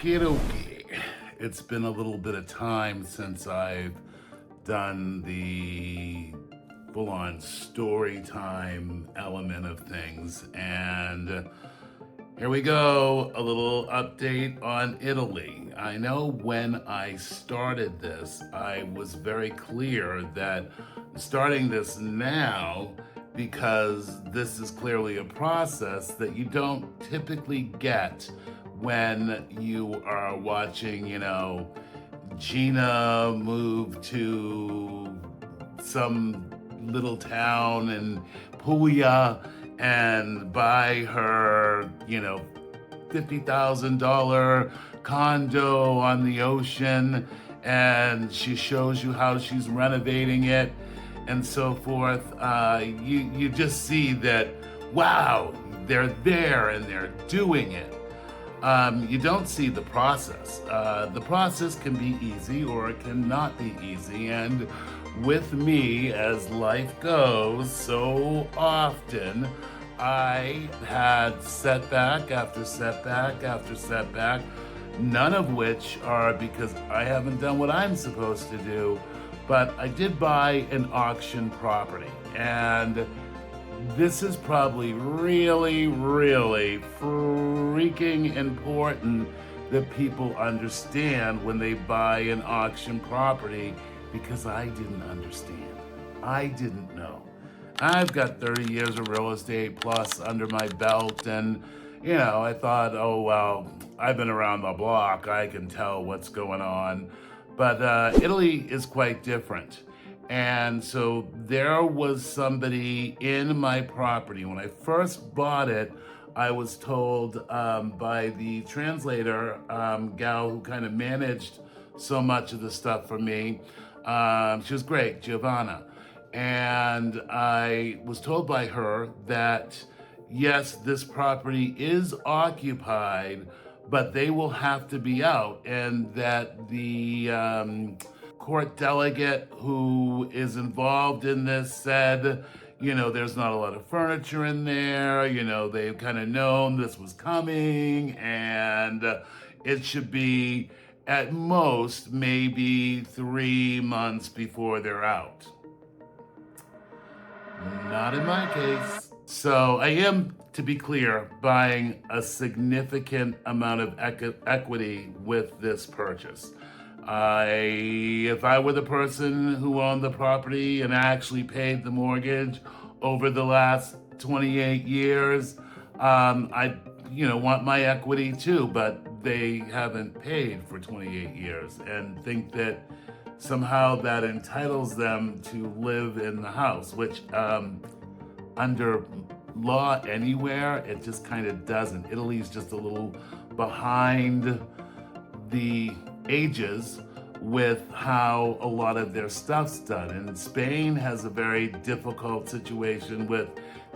Okie dokie. It's been a little bit of time since I've done the full-on story time element of things, and here we go, a little update on Italy. I know when I started this, I was very clear that starting this now, because this is clearly a process that you don't typically get when you are watching, Gina move to some little town in Puglia and buy her, $50,000 condo on the ocean, and she shows you how she's renovating it and so forth. You just see that, wow, they're there and they're doing it. You don't see the process. The process can be easy or it cannot be easy. And with me, as life goes, so often I had setback after setback after setback, none of which are because I haven't done what I'm supposed to do. But I did buy an auction property, and this is probably really, really freaking important that people understand when they buy an auction property, because I didn't understand. I didn't know. I've got 30 years of real estate plus under my belt, and I thought, oh, well, I've been around the block. I can tell what's going on. But Italy is quite different. And so there was somebody in my property. When I first bought it, I was told by the translator gal who kind of managed so much of the stuff for me. She was great, Giovanna. And I was told by her that, yes, this property is occupied, but they will have to be out, and that the court delegate who is involved in this said, there's not a lot of furniture in there, they've kind of known this was coming, and it should be at most maybe 3 months before they're out. Not in my case. So I am, to be clear, buying a significant amount of equity with this purchase. If I were the person who owned the property and actually paid the mortgage over the last 28 years, I want my equity too, but they haven't paid for 28 years and think that somehow that entitles them to live in the house, which under law anywhere, it just kind of doesn't. Italy's just a little behind the ages with how a lot of their stuff's done. And Spain has a very difficult situation with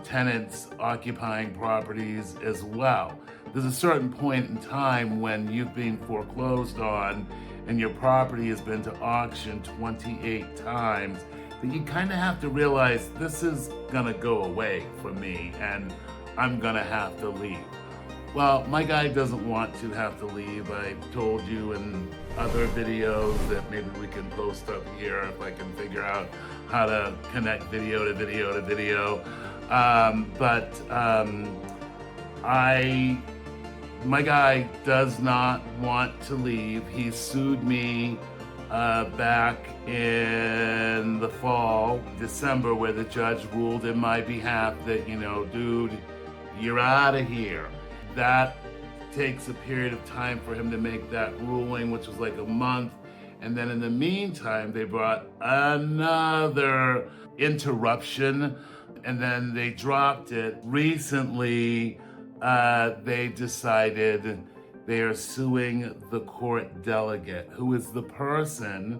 tenants occupying properties as well. There's a certain point in time when you've been foreclosed on and your property has been to auction 28 times that you kind of have to realize this is gonna go away for me and I'm gonna have to leave. Well, my guy doesn't want to have to leave. I've told you in other videos that maybe we can post up here if I can figure out how to connect video to video to video. My guy does not want to leave. He sued me back in the fall, December, where the judge ruled in my behalf that, dude, you're out of here. That takes a period of time for him to make that ruling, which was like a month. And then in the meantime, they brought another interruption, and then they dropped it. Recently, they decided they are suing the court delegate, who is the person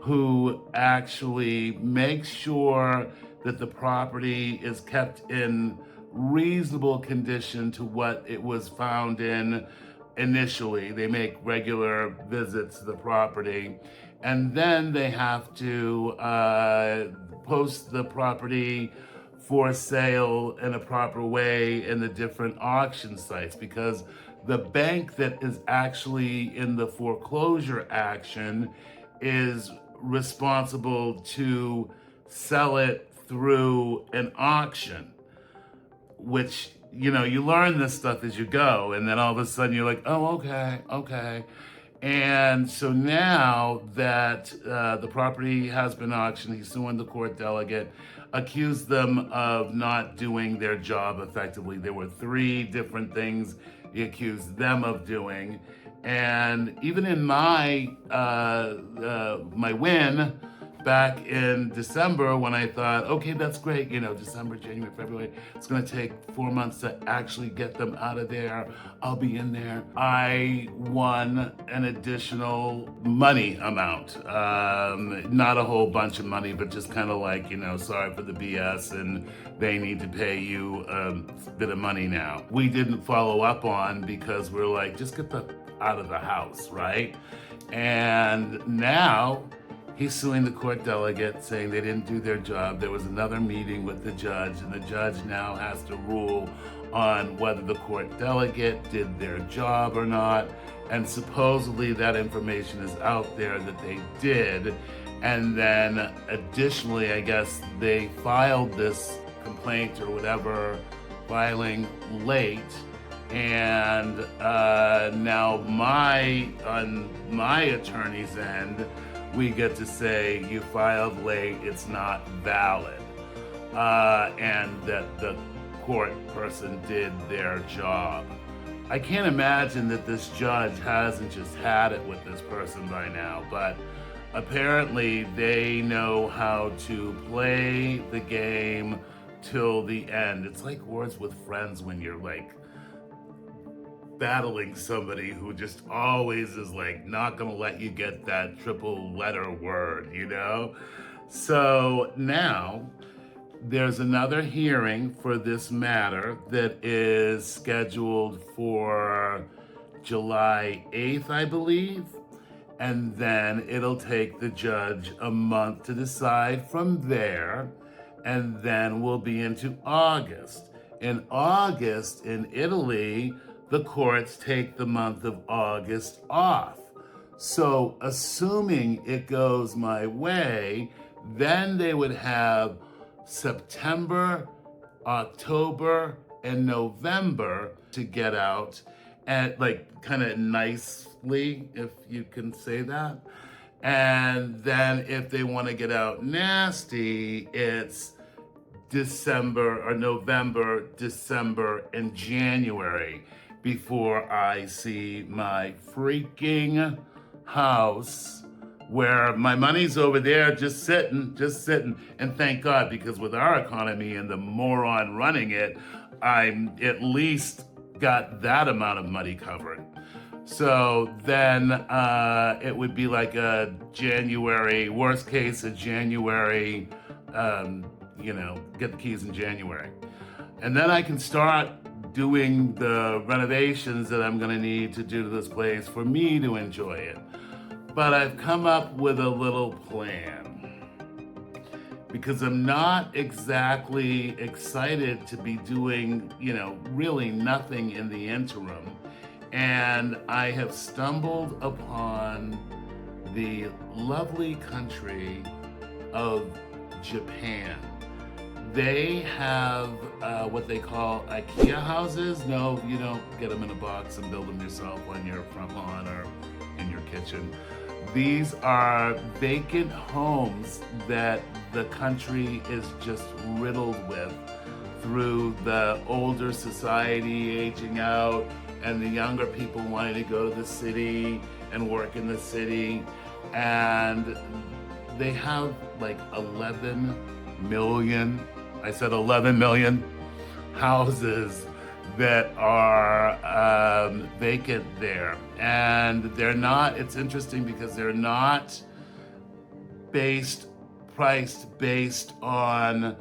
who actually makes sure that the property is kept in reasonable condition to what it was found in initially. They make regular visits to the property, and then they have to post the property for sale in a proper way in the different auction sites, because The bank that is actually in the foreclosure action is responsible to sell it through an auction, which, you learn this stuff as you go, and then all of a sudden you're like, oh, okay. And so now that the property has been auctioned, he's suing the court delegate, accused them of not doing their job effectively. There were 3 different things he accused them of doing. And even in my my win back in December, when I thought, okay, that's great, December, January, February, it's gonna take 4 months to actually get them out of there. I'll be in there. I won an additional money amount. Not a whole bunch of money, but just kind of like, sorry for the BS, and they need to pay you a bit of money now. We didn't follow up on because we're like, just get the out of the house, right? And now he's suing the court delegate, saying they didn't do their job. There was another meeting with the judge, and the judge now has to rule on whether the court delegate did their job or not. And supposedly that information is out there that they did. And then additionally, I guess they filed this complaint or whatever, filing late. And now on my attorney's end, we get to say you filed late, it's not valid, and that the court person did their job. I can't imagine that this judge hasn't just had it with this person by now, but apparently they know how to play the game till the end. It's like Words with Friends when you're like battling somebody who just always is like not gonna let you get that triple letter word, So now there's another hearing for this matter that is scheduled for July 8th, I believe. And then it'll take the judge a month to decide from there. And then we'll be into August. In August, in Italy, the courts take the month of August off. So assuming it goes my way, then they would have September, October, and November to get out, and like kind of nicely, if you can say that. And then if they want to get out nasty, it's December or November, December, and January before I see my freaking house, where my money's over there just sitting. And thank God, because with our economy and the moron running it, I'm at least got that amount of money covered. So then it would be like a January, worst case, a January, get the keys in January. And then I can start doing the renovations that I'm gonna need to do to this place for me to enjoy it. But I've come up with a little plan, because I'm not exactly excited to be doing, really nothing in the interim. And I have stumbled upon the lovely country of Japan. They have what they call Akiya houses. No, you don't get them in a box and build them yourself on your front lawn or in your kitchen. These are vacant homes that the country is just riddled with through the older society aging out and the younger people wanting to go to the city and work in the city. And they have like 11 million, I said 11 million houses that are vacant there. And they're not, it's interesting because they're not priced based on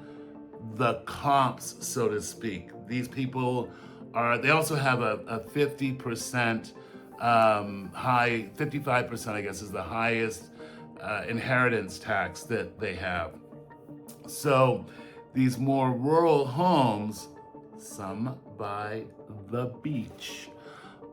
the comps, so to speak. These people they also have a 50% high, 55%, I guess, is the highest inheritance tax that they have. So these more rural homes, some by the beach,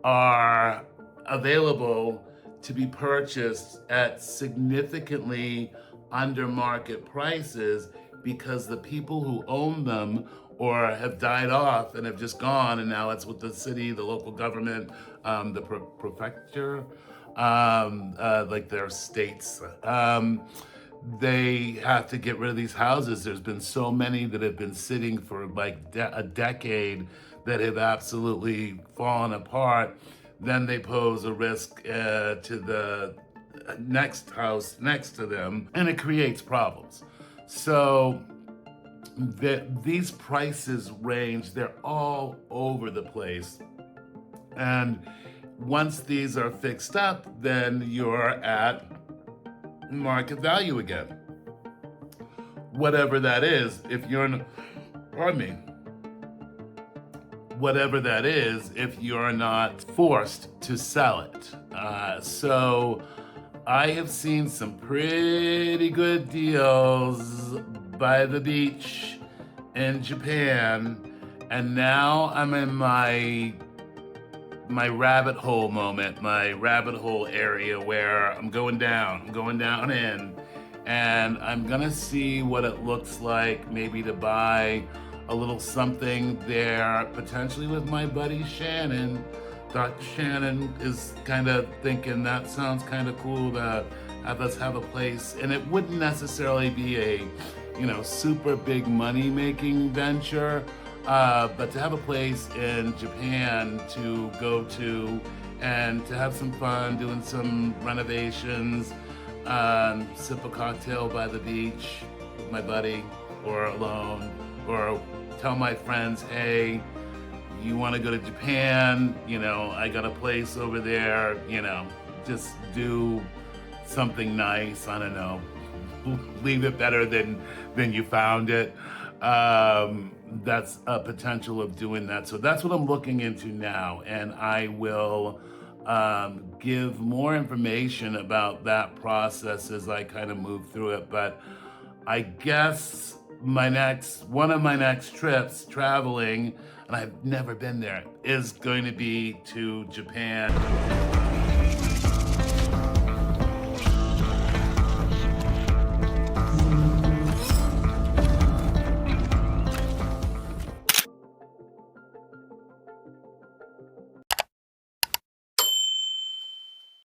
are available to be purchased at significantly under market prices because the people who own them or have died off and have just gone, and now it's with the city, the local government, the prefecture, like their states. They have to get rid of these houses. There's been so many that have been sitting for like a decade that have absolutely fallen apart. Then they pose a risk to the next house next to them, and it creates problems. So these prices range, they're all over the place. And once these are fixed up, then you're at market value again. Whatever that is, if you're, pardon me, whatever that is, if you're not forced to sell it. So I have seen some pretty good deals by the beach in Japan, and now I'm in my rabbit hole moment, my rabbit hole area where I'm going down in, and I'm gonna see what it looks like, maybe to buy a little something there, potentially with my buddy Shannon. Dr. Shannon is kind of thinking that sounds kind of cool to have us have a place, and it wouldn't necessarily be a, super big money-making venture, but to have a place in Japan to go to and to have some fun doing some renovations, sip a cocktail by the beach with my buddy or alone, or tell my friends, hey, you want to go to Japan? I got a place over there, just do something nice. I don't know, leave it better than you found it. That's a potential of doing that. So that's what I'm looking into now, and I will give more information about that process as I kind of move through it. But I guess one of my next trips traveling, and I've never been there, is going to be to Japan.